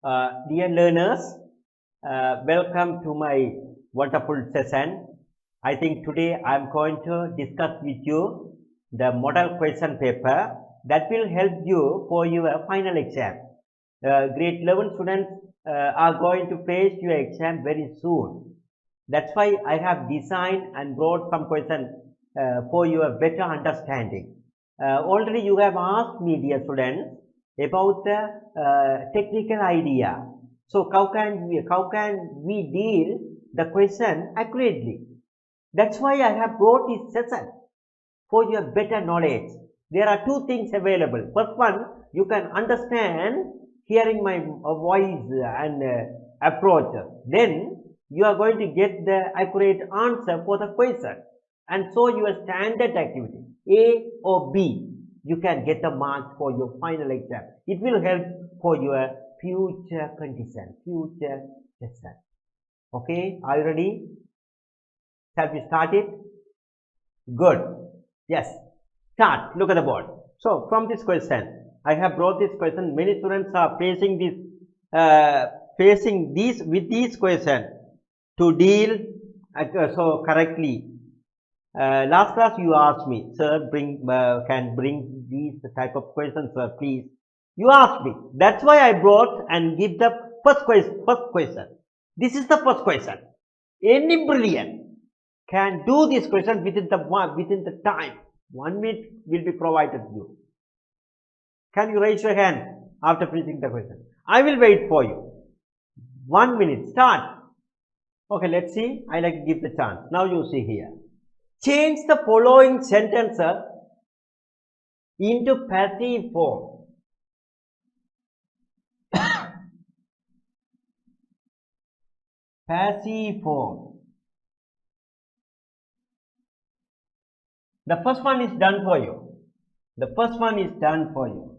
Dear learners, welcome to my wonderful session. I think today I am going to discuss with you the model question paper that will help you for your final exam. Grade 11 students are going to face your exam very soon. That's why I have designed and brought some questions for your better understanding. Already you have asked me, dear students, about the technical idea. So how can we deal the question accurately? That's why I have brought this session for your better knowledge. There are two things available. First one, you can understand hearing my voice and approach. Then you are going to get the accurate answer for the question. And so your standard activity, A or B, you can get the marks for your final exam. It will help for your future condition, future lesson. Okay, are you ready? Shall we start it? Good. Yes. Start. Look at the board. So from this question, I have brought this question. Many students are facing this, with this question to deal so correctly. Last class you asked me, sir, can bring these type of questions, sir, please. You asked me. That's why I brought and give the first question. This is the first question. Any brilliant can do this question within the time. 1 minute will be provided to you. Can you raise your hand after finishing the question? I will wait for you. 1 minute. Start. Okay, let's see. I like to give the chance. Now you see here. Change the following sentence into passive form. Passive form. The first one is done for you. The first one is done for you.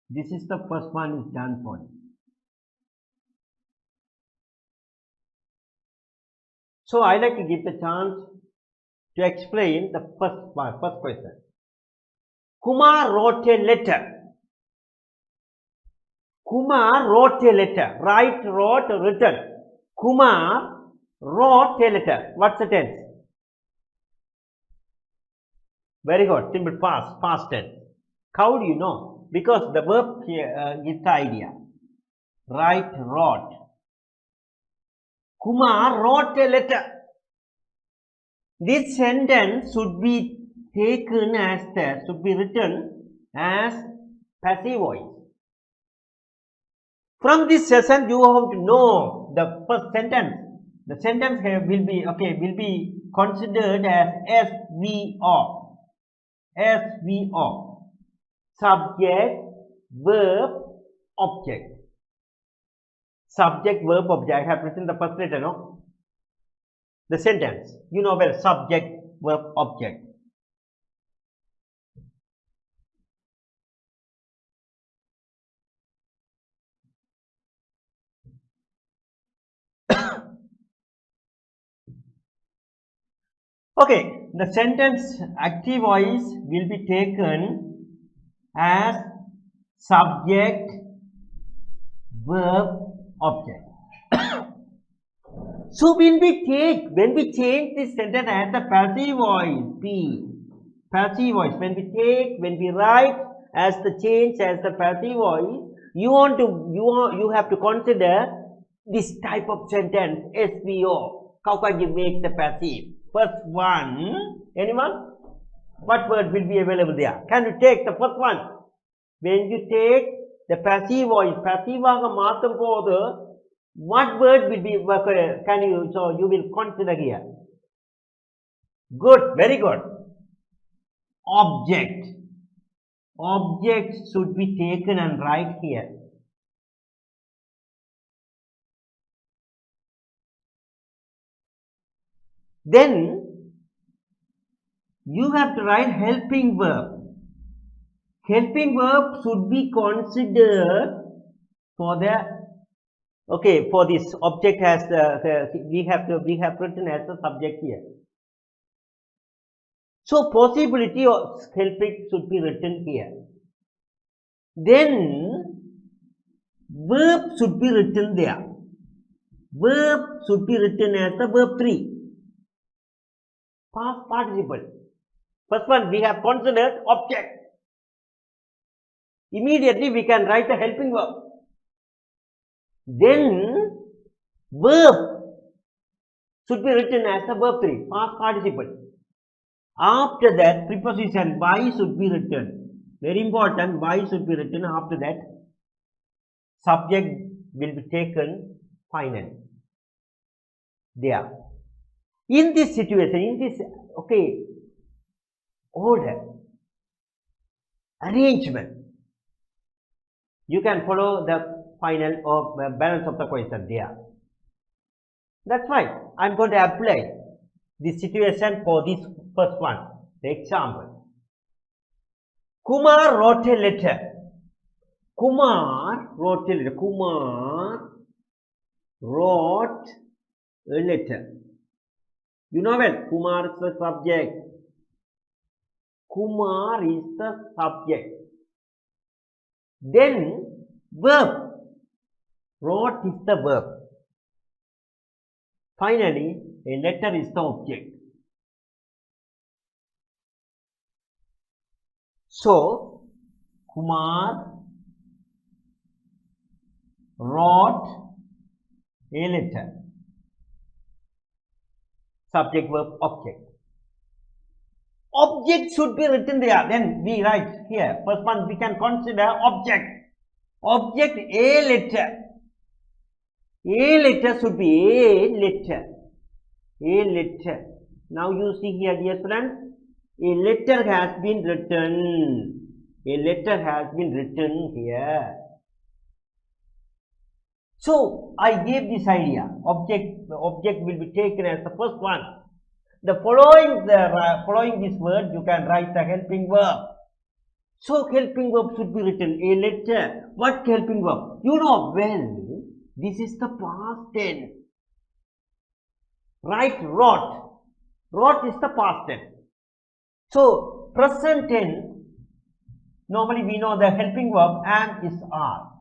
This is the first one is done for you. So I like to give the chance to explain the first question. Kumar wrote a letter. Kumar wrote a letter. Write, wrote, written. Kumar wrote a letter. What's the tense? Very good. Simple past tense. How do you know? Because the verb here is the idea. Write, wrote. Kumar wrote a letter. This sentence should be taken should be written as passive voice. From this session, you have to know the first sentence. The sentence here will be considered as SVO. SVO. Subject, verb, object. Subject, verb, object. I have written the first letter, no? The sentence. You know well, subject, verb, object. Okay, the sentence active voice will be taken as subject, verb, object. So when we change this sentence as the passive voice, passive voice, when we write as the change as the passive voice, you have to consider this type of sentence, SVO. How can you make the passive? First one, anyone? What word will be available there? Can you take the first one? When you take the passive voice, passive what word will be, so you will consider here. Good, very good. Object. Object should be taken and write here. Then you have to write helping verb. Helping verb should be considered for for this object has we have written as the subject here. So possibility of helping should be written here. then verb should be written there. Verb should be written as the verb 3. Past participle. First one we have considered object. Immediately we can write the helping verb. Then verb should be written as the verb 3, past participle. After that, preposition y should be written. Very important, y should be written. After that, subject will be taken final. There. In this situation, in this, order, arrangement, you can follow the final or balance of the question there. That's right. I'm going to apply the situation for this first one. The example. Kumar wrote a letter. Kumar wrote a letter. Kumar wrote a letter. You know well, Kumar is the subject. Kumar is the subject. Then verb. Wrote is the verb. Finally, a letter is the object. So, Kumar wrote a letter. Subject, verb, object. Object should be written there. Then we write here. First one we can consider object. Object a letter. A letter should be a letter. A letter. Now you see here, dear friends, a letter has been written. A letter has been written here. So I gave this idea. The object will be taken as the first one. The following this word, you can write the helping verb. So helping verb should be written a letter. What helping verb? You know well. This is the past tense. Right? Wrote. Wrote is the past tense. So present tense. Normally we know the helping verb am is are.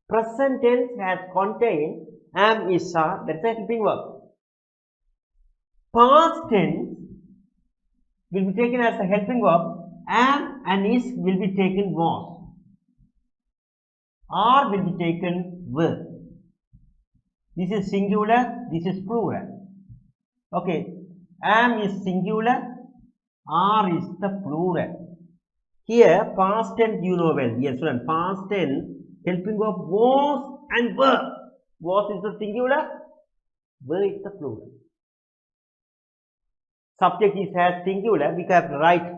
Present tense has contained am is are. That's the helping verb. Past tense will be taken as a helping verb. Am and is will be taken was. Are will be taken were. This is singular, this is plural. Okay, am is singular, are is the plural. Here, past tense you know well. Yes, student, past tense helping verb was and were. Was is the singular, were is the plural. Subject is as singular, we have to write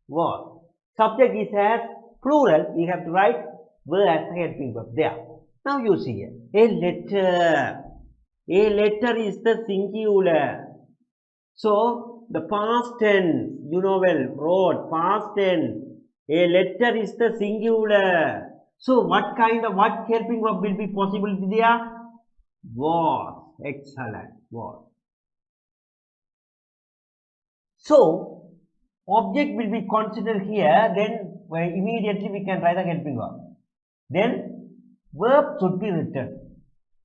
was. Subject is as plural, we have to write were as the helping verb. There. Now you see here. A letter. A letter is the singular. So the past tense, you know well, wrote, past tense. A letter is the singular. So what helping verb will be possible there? Was. Excellent. Was. So object will be considered here, then immediately we can write the helping verb. Then verb should be written.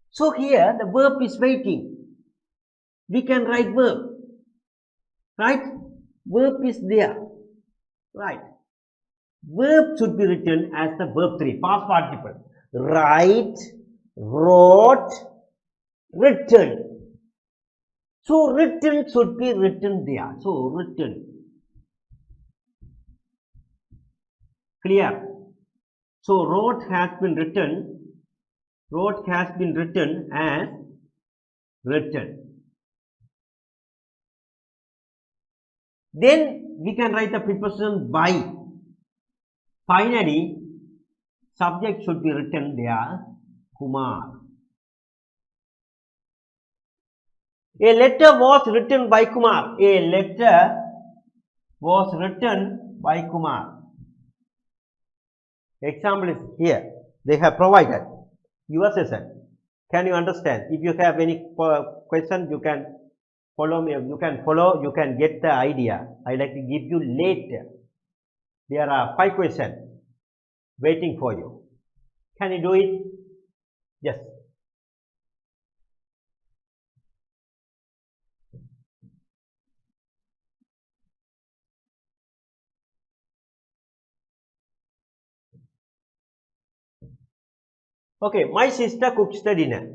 So here the verb is waiting. We can write verb. Right? Verb is there. Right. Verb should be written as the verb 3, past participle. Write, wrote, written. So written should be written there. So written. Clear? So wrote has been written. Wrote has been written as written. Then we can write the preposition by. Finally, subject should be written there, Kumar. A letter was written by Kumar. A letter was written by Kumar. Example is here. They have provided your session. Can you understand? If you have any question, you can Follow me. You can follow. You can get the idea. I like to give you later. There are 5 questions waiting for you. Can you do it? Yes. Okay, my sister cooks the dinner.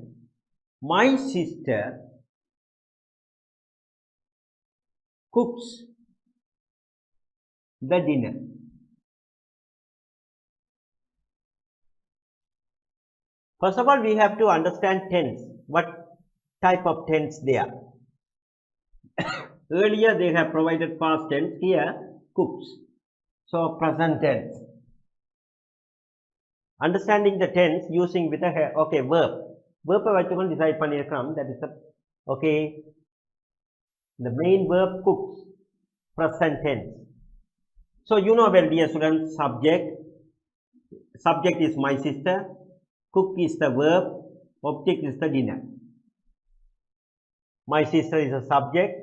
My sister cooks the dinner. First of all, we have to understand tense. What type of tense they are. Earlier, they have provided past tense. Here, cooks. So, present tense. Understanding the tense using with a okay verb. Verb வச்சுக்கொண்டு decide பண்ணிருக்கோம். That is the okay. The main verb cooks. Present tense. So you know well, dear students, subject. Subject is my sister. Cook is the verb. Object is the dinner. My sister is the subject.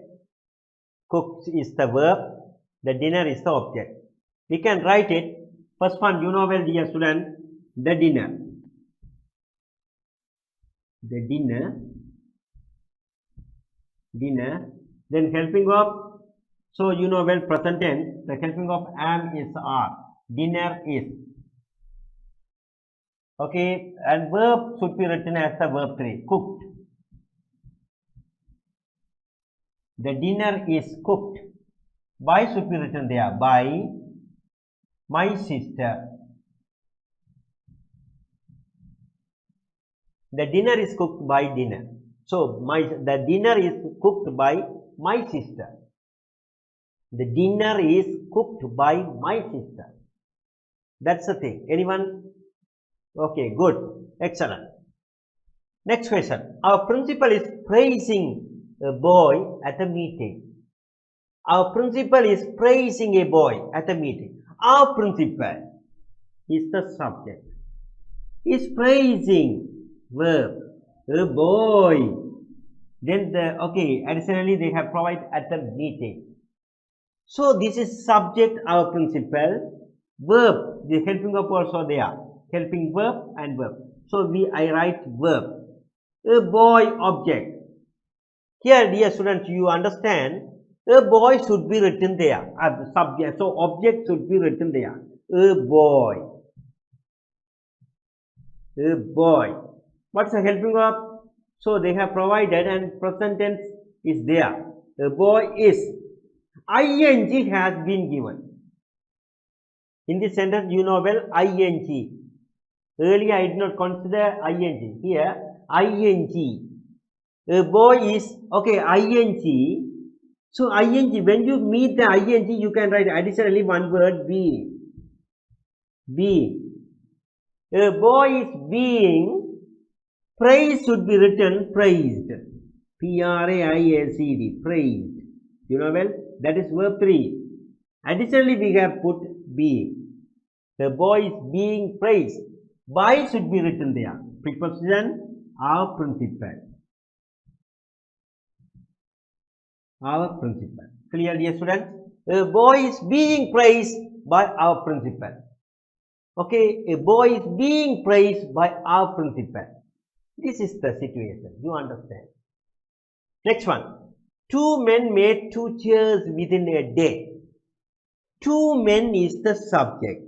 Cook is the verb. The dinner is the object. We can write it. First one, you know well, dear student, the dinner. The dinner. Dinner. Then helping verb. So you know well, present tense. The helping of am is are. Dinner is. Okay, and verb should be written as the verb 3. Cooked. The dinner is cooked. By should be written there. By my sister. The dinner is cooked by dinner. So the dinner is cooked by my sister. The dinner is cooked by my sister. That's the thing. Anyone? Okay, good. Excellent. Next question. Our principal is praising a boy at a meeting. Our principal is praising a boy at a meeting. Our principal is the subject. Is praising verb a boy. Then additionally they have provided at the meeting. So this is subject, our principal. Verb, the helping verb also there. Helping verb and verb. So I write verb. A boy, object. Here, dear students, you understand. A boy should be written there as the subject. So object should be written there. A boy. A boy. What's the helping verb? So they have provided and present tense is there. A boy is. ing has been given. In this sentence, you know well, ing. Earlier, I did not consider ing. Here, ing. A boy is, okay, ing. So, ing, when you meet the ing, you can write additionally one word, being. Being. A boy is being. Praise should be written, praised. Praised. Praised. You know well, that is verb 3. Additionally, we have put being. The boy is being praised. By should be written there. Preposition, our principal. Our principal. Clear, dear students? A boy is being praised by our principal. Okay, a boy is being praised by our principal. This is the situation. You understand? Next one. 2 men made 2 chairs within a day. 2 men is the subject.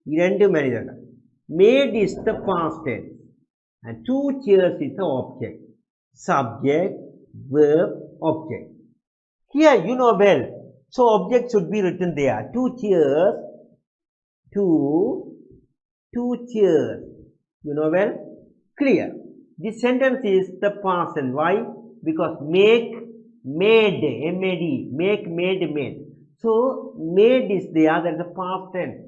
Made is the past tense. And 2 chairs is the object. Subject, verb, object. Here you know well. So object should be written there. 2 chairs. 2 chairs. You know well? Clear. This sentence is the past tense. Why? Because make, made, M-A-D, make, made, made. So, made is there, that is the past tense.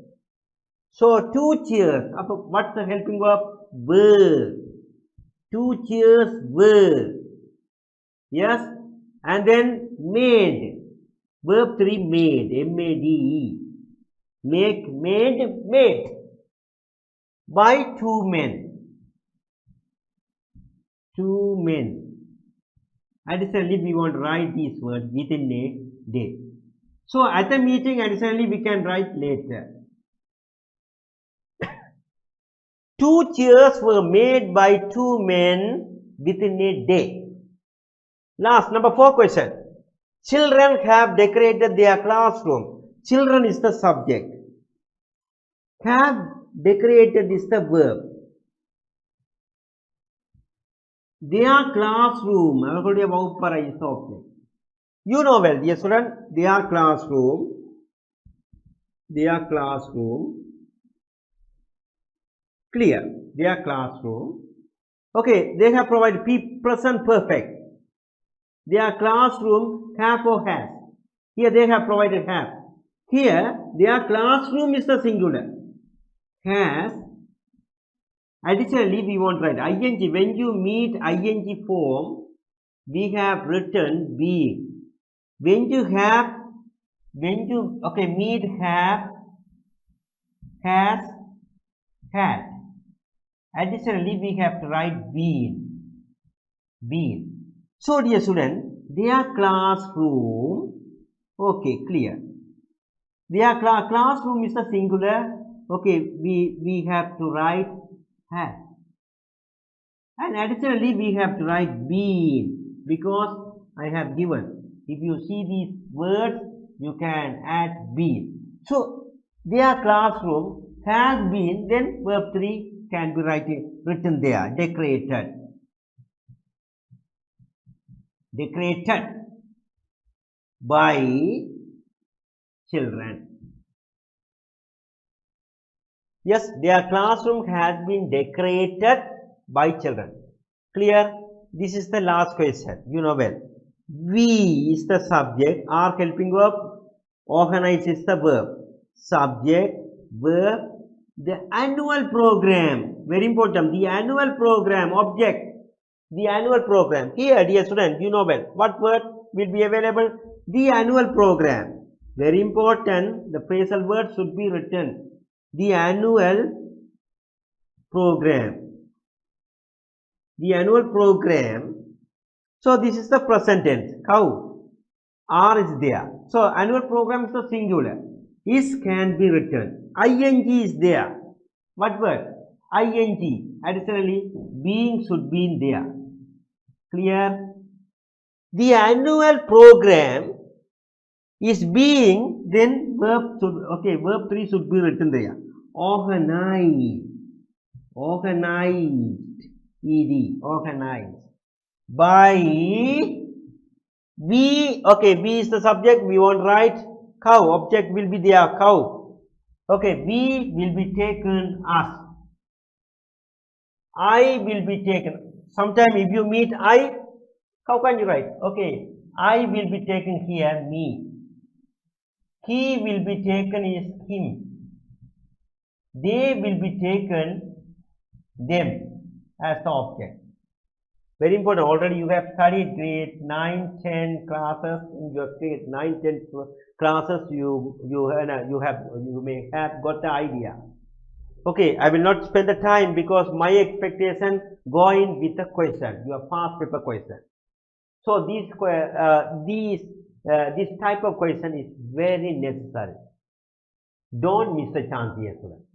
So, 2 chairs. What's the helping verb? Were. 2 chairs were. Yes? And then made. Verb 3 made. M-A-D-E. Make, made, made. By 2 men. 2 men. Additionally, we want to write these words within a day. So at the meeting, additionally, we can write later. 2 chairs were made by 2 men within a day. Last, number 4 question. Children have decorated their classroom. Children is the subject. Have decorated is the verb. Their classroom is the object. You know well, dear student, their classroom, clear, their classroom. Okay, they have provided present perfect. Their classroom have or has. Here they have provided have. Here their classroom is the singular. Has. Additionally, we want to write ing. When you meet ing form, we have written being. When you meet have, has, had. Additionally, we have to write been. So, dear student, their classroom, okay, clear. Their classroom is the singular, okay, we have to write had. And additionally, we have to write been because I have given. If you see these words, you can add been. So, their classroom has been, then verb 3 can be written there, decorated. Decorated by children. Yes, their classroom has been decorated by children. Clear? This is the last question. You know well. We is the subject, are helping verb, organize is the verb. Subject, verb, the annual program. Very important. The annual program, object. The annual program. Here, dear student, you know well. What word will be available? The annual program. Very important. The phrasal word should be written. The annual program. The annual program. So this is the present tense. Cow. R is there. So annual program is the singular. Is can be written. Ing is there. What word? Ing. Additionally, being should be in there. Clear? The annual program is being, then verb 3 should be written there. Organized. Ed. Organized. By B. Okay, B is the subject. We want to write cow. Object will be there. Cow. Okay, B will be taken as. I will be taken. Sometime if you meet I, how can you write? Okay, I will be taken here, me. He will be taken is him. They will be taken, them, as the object. Very important. Already you have studied grade 9, 10 classes. In your grade 9, 10 classes, you may have got the idea. Okay, I will not spend the time because my expectation go in with the question, your past paper question. So this type of question is very necessary. Don't miss the chance here, students.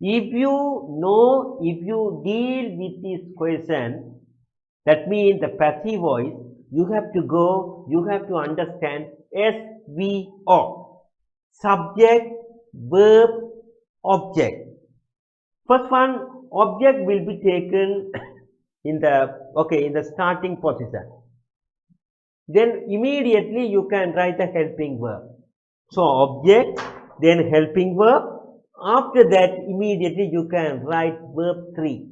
If you deal with this question, that means the passive voice, you have to understand SVO. Subject, verb, object. First one, object will be taken in the starting position. Then immediately you can write the helping verb. So object, then helping verb. After that, immediately you can write verb 3.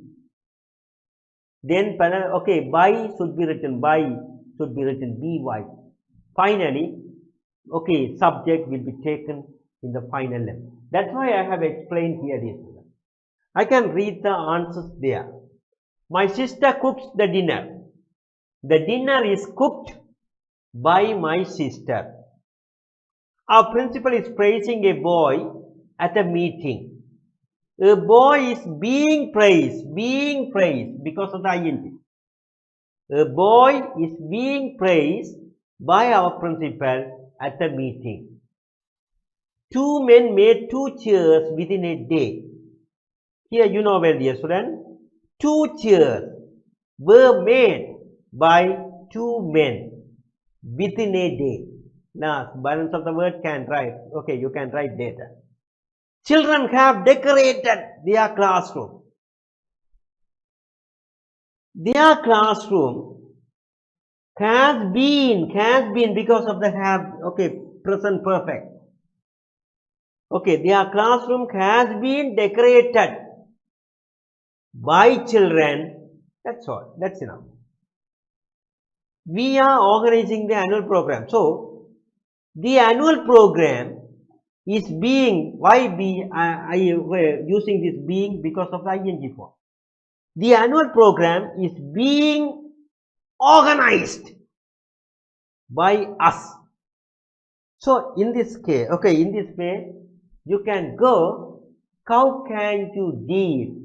Then, by should be written by, by. Finally, subject will be taken in the final level. That's why I have explained here this. I can read the answers there. My sister cooks the dinner. The dinner is cooked by my sister. Our principal is praising a boy at a meeting. A boy is being praised because of the ing. A boy is being praised by our principal at the meeting. Two men made two chairs within a day. Here you know well, dear student, two chairs were made by two men within a day. Now, balance of the word can write. Okay, you can write later. Children have decorated their classroom. Their classroom has been because of the have, okay, present perfect. Okay, their classroom has been decorated by children. That's all. That's enough. We are organizing the annual program. So, the annual program is being, why be, I using this being because of the ing form. The annual program is being organized by us. So, in this case, okay, in this way, you can go, how can you deal,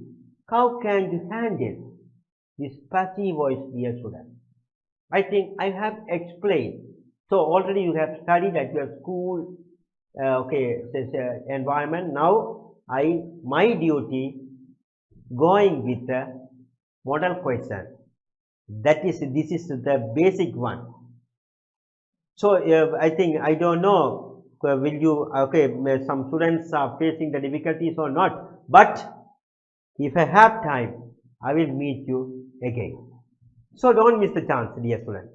how can you handle this passive voice, dear student? I think I have explained. So, already you have studied at your school, okay, this environment. Now, my duty going with the model question. This is the basic one. So, I think, I don't know, will you, okay, some students are facing the difficulties or not, but if I have time, I will meet you again. So, don't miss the chance, dear student.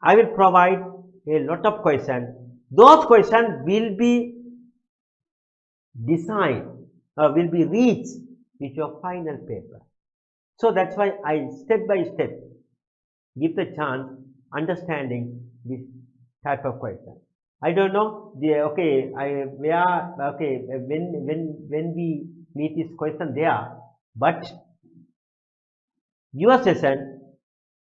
I will provide a lot of questions. Those questions will be designed, will be reached with your final paper. So, that's why I step by step give the chance understanding this type of question. I don't know the okay. We are okay when we meet this question there, but your session,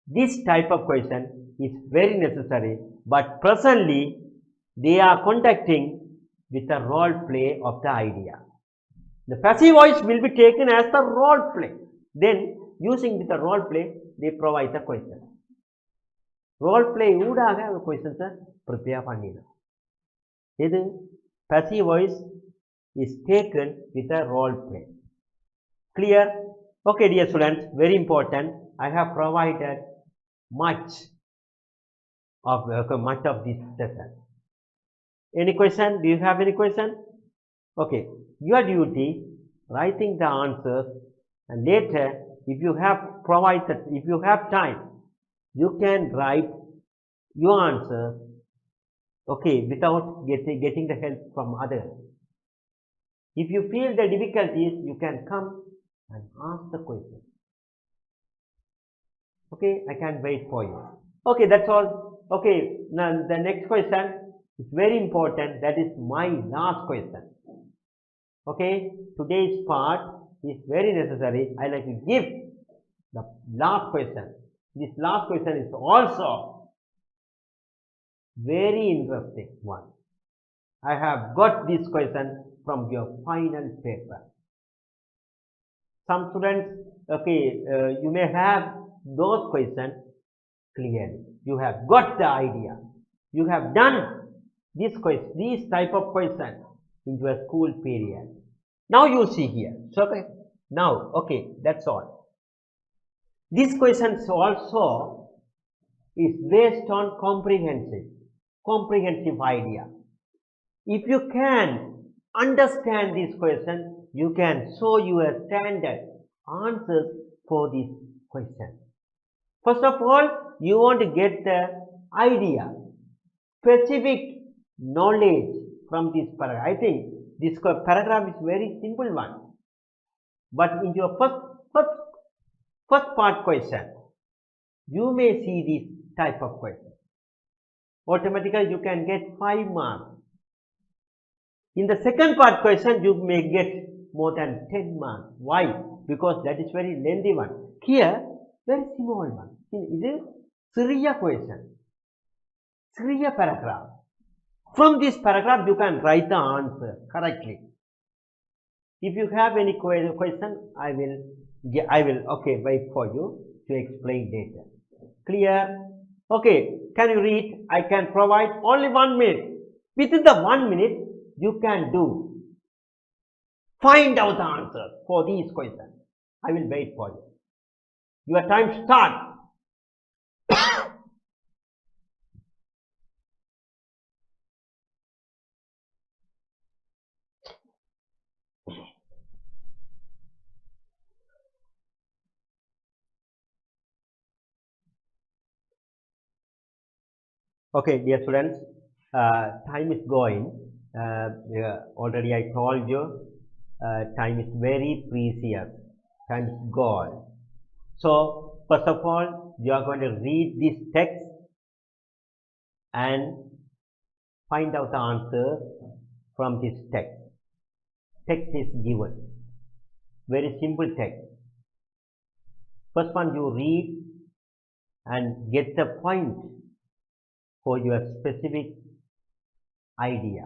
this type of question is very necessary. But presently, they are conducting with a role play of the idea. The passive voice will be taken as the role play. Then, using with the role play, they provide the question. Role play ஊடாக questions prepare பண்ணிடும். இது passive voice is taken with a role play. Clear? Okay, dear students, very important. I have provided much of this session. Any question? Do you have any question? Okay, your duty writing the answers, and later if you have provided, if you have time, you can write your answers, okay, without getting the help from others. If you feel the difficulties, you can come and ask the question. Okay, I can wait for you. Okay, that's all. Okay, now the next question is very important. That is my last question. Okay, today's part is very necessary. I like to give the last question. This last question is also very interesting one. I have got this question from your final paper. Some students, okay, you may have those questions clearly. You have got the idea. You have done this type of question in your school period. Now you see here. So, okay, now, okay, that's all. This question also is based on comprehensive idea. If you can understand this question, you can show your standard answers for this question. First of all, you want to get the idea, specific knowledge from this paragraph. I think this paragraph is very simple one. But in your first part question, you may see this type of question. Automatically, you can get 5 marks. In the second part question, you may get more than 10 marks. Why? Because that is very lengthy one. Here, very small one. This is Syria question, Syria paragraph. From this paragraph, you can write the answer correctly. If you have any question, I will okay wait for you to explain later. Clear? Okay, can you read? I can provide only 1 minute. Within the 1 minute, you can do. Find out the answer for these questions. I will wait for you. Your time starts. Okay, dear students, time is going. Yeah, already I told you, time is very precious. Time is gold. So, first of all, you are going to read this text and find out the answer from this text. Text is given. Very simple text. First one you read and get the point for your specific idea.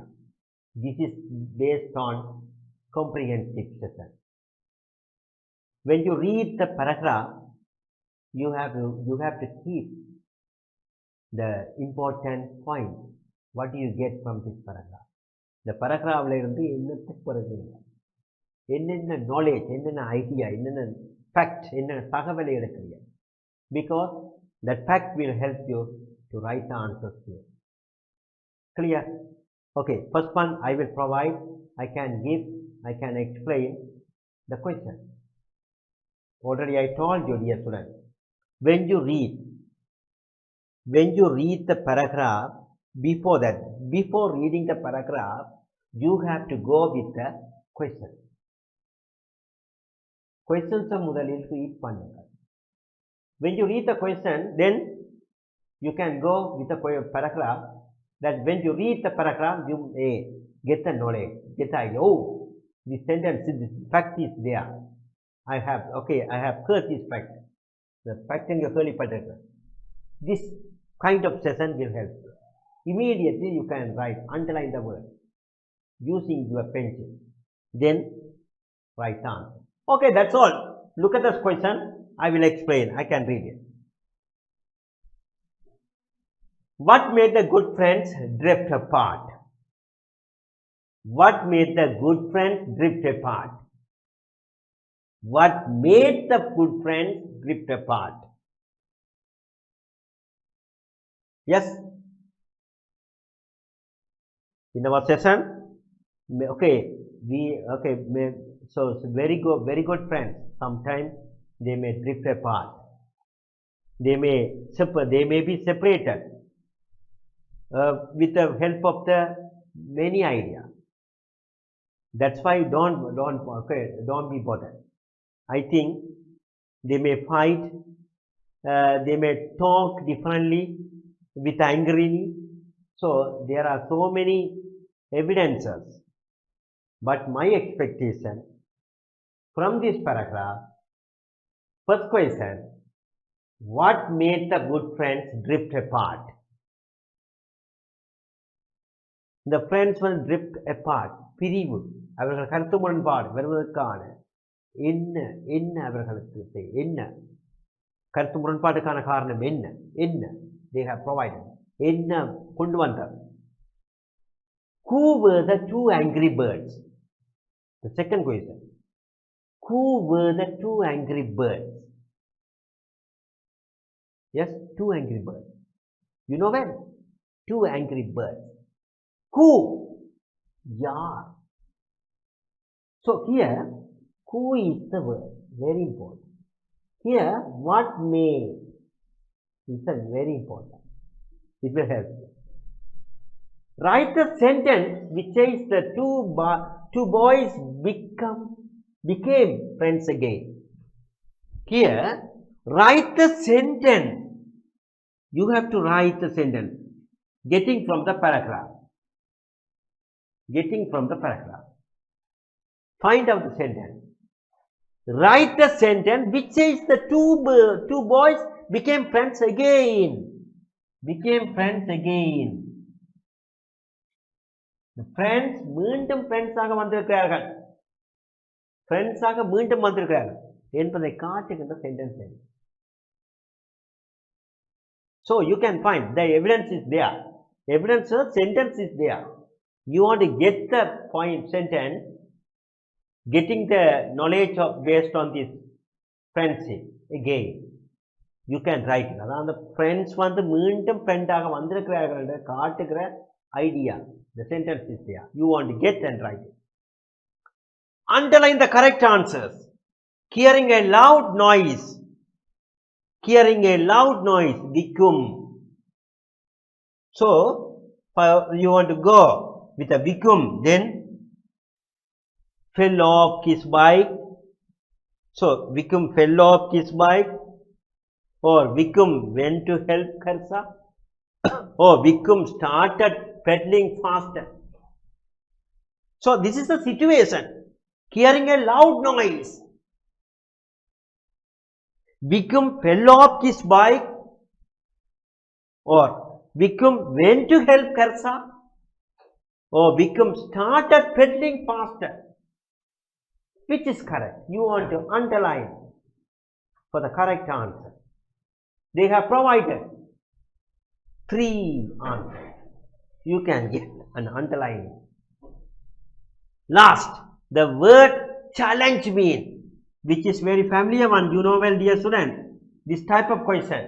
This is based on comprehensive session. When you read the paragraph, you have to keep the important point. What do you get from this paragraph? The paragraph இருந்து என்னத்துக்கு வருதுங்க, என்னென்ன knowledge, என்னென்ன idea, என்னென்ன fact, என்னென்ன தகவலை எடுக்கிறீங்க. Because that fact will help you to write the answers here. Clear? Okay, first one I will provide, I can give, I can explain the question. Already I told you, dear students, when you read the paragraph, before reading the paragraph, you have to go with the question. Questions முதலில் read பண்ணுங்க. When you read the question, then you can go with the paragraph. That when you read the paragraph, you may get the knowledge, get the idea. Oh, this sentence, this fact is there. I have heard this fact. The fact in your early paragraph. This kind of session will help you. Immediately you can write, underline the word using your pencil. Then write the answer. Okay, that's all. Look at this question. I will explain. I can read it. What made the good friends drift apart? What made the good friends drift apart? What made the good friends drift apart? Yes? In our session, so very good friends. Sometimes they may drift apart. They may be separated with the help of the many ideas. That's why don't be bothered. I think they may fight, they may talk differently with angrily. So there are so many evidences. But my expectation from this paragraph, first question, what made the good friends drift apart? The friends will drift apart. பிரிவு, அவர்கள் கருத்து முரண்பாடு வருவதற்கான என்ன அவர்களுக்கு என்ன கருத்து முரண்பாடுக்கான காரணம் என்ன they have provided, என்ன கொண்டு வந்தார். Who were the two angry birds? The second question, who were the two angry birds? Yes, two angry birds. You know when? Two angry birds. Who? Yeah. So here, who is the word? Very important. Here, what made is very important. It will help you. Write the sentence which says the two boys became friends again. Here, write the sentence. You have to write the sentence getting from the paragraph. Find out the sentence. Write the sentence which says the two boys became friends again. The friends மீண்டும் ஃப்ரெண்ட்ஸாக வந்திருக்கிறார்கள். ஃப்ரெண்ட்ஸாக மீண்டும் வந்திருக்கிறார்கள் என்பதை காட்டுகின்ற sentence. So you can find the evidence is there. Evidence sentence is there. You want to get the point sentence, getting the knowledge of based on this friendship again. You can write it. The friends வந்து மீண்டும் ஃப்ரெண்டாக வந்திருக்கிறார்கள் காட்டுகிற idea. The sentence is there. You want to get and write it. Underline the correct answers. Hearing a loud noise. Hearing a loud noise. Vikum. So, you want to go with a Vikum. Then, fell off his bike. So, Vikum fell off his bike. Or Vikum went to help Karsa. Or Vikum started pedaling faster. So, this is the situation. Hearing a loud noise. Vikum fell off his bike. Or Vikum went to help Karsa. Or Vikum started pedaling faster. Which is correct? You want to underline for the correct answer. They have provided 3 answers. You can get an underline. Last, the word challenge mean, which is very familiar one. You know well, dear student, this type of question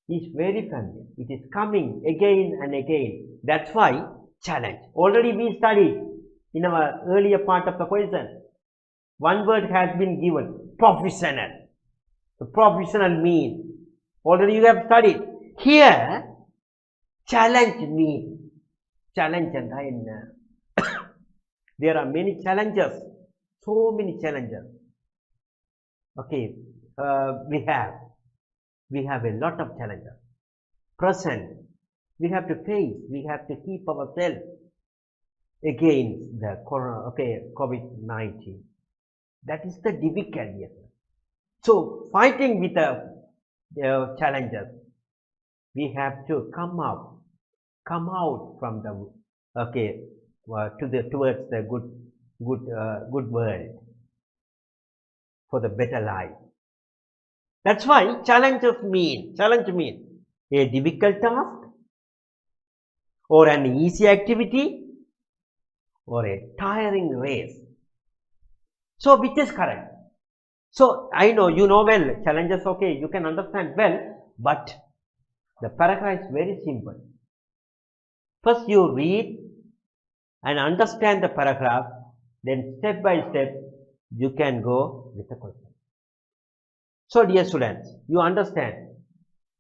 is very familiar. It is coming again and again. That's why challenge. Already we studied in our earlier part of the question. One word has been given, professional. The professional mean. Already you have studied. Here, challenge mean. Challenge and there are many challenges. So many challenges. Okay, we have a lot of challenges. Present, we have to face, we have to keep ourselves against the COVID-19. That is the difficulty. So, fighting with the challenges, we have to come out from the towards the good world for the better life. That's why challenge mean a difficult task or an easy activity or a tiring race. So which is correct? So I know you know well challenges, okay, you can understand well, but the paragraph is very simple. First you read and understand the paragraph, then step by step you can go with the question. So dear students, you understand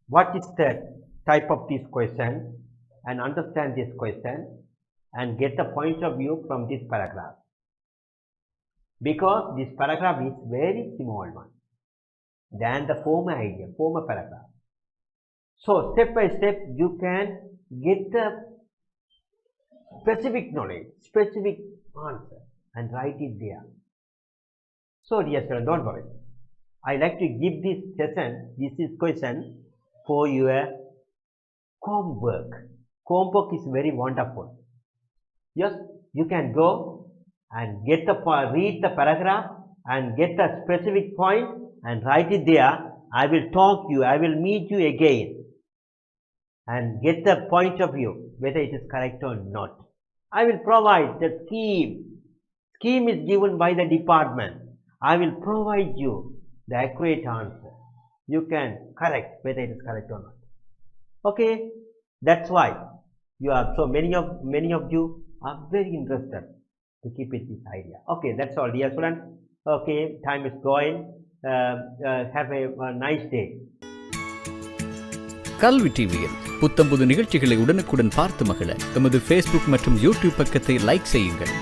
what is the type of this question and understand this question and get the point of view from this paragraph. Because this paragraph is very small one than the former paragraph. So step by step you can get the specific knowledge, specific answer and write it there. So dear students, don't worry. I like to give this session, this is question for your homework. Homework is very wonderful. Yes, you can go and get the read the paragraph and get the specific point and write it there. I will talk you, I will meet you again and get the point of view whether it is correct or not. I will provide the scheme. Scheme is given by the department. I will provide you the accurate answer. You can correct whether it is correct or not. Okay, that's why you are so many of you are very interested to keep it this idea. Okay, that's all dear students. Okay, time is going. Have a nice day. கல்வி டிவியில் புத்தம்புது நிகழ்ச்சிகளை உடனுக்குடன் பார்த்து மகிழ எமது Facebook மற்றும் YouTube பக்கத்தை லைக் செய்யுங்கள்.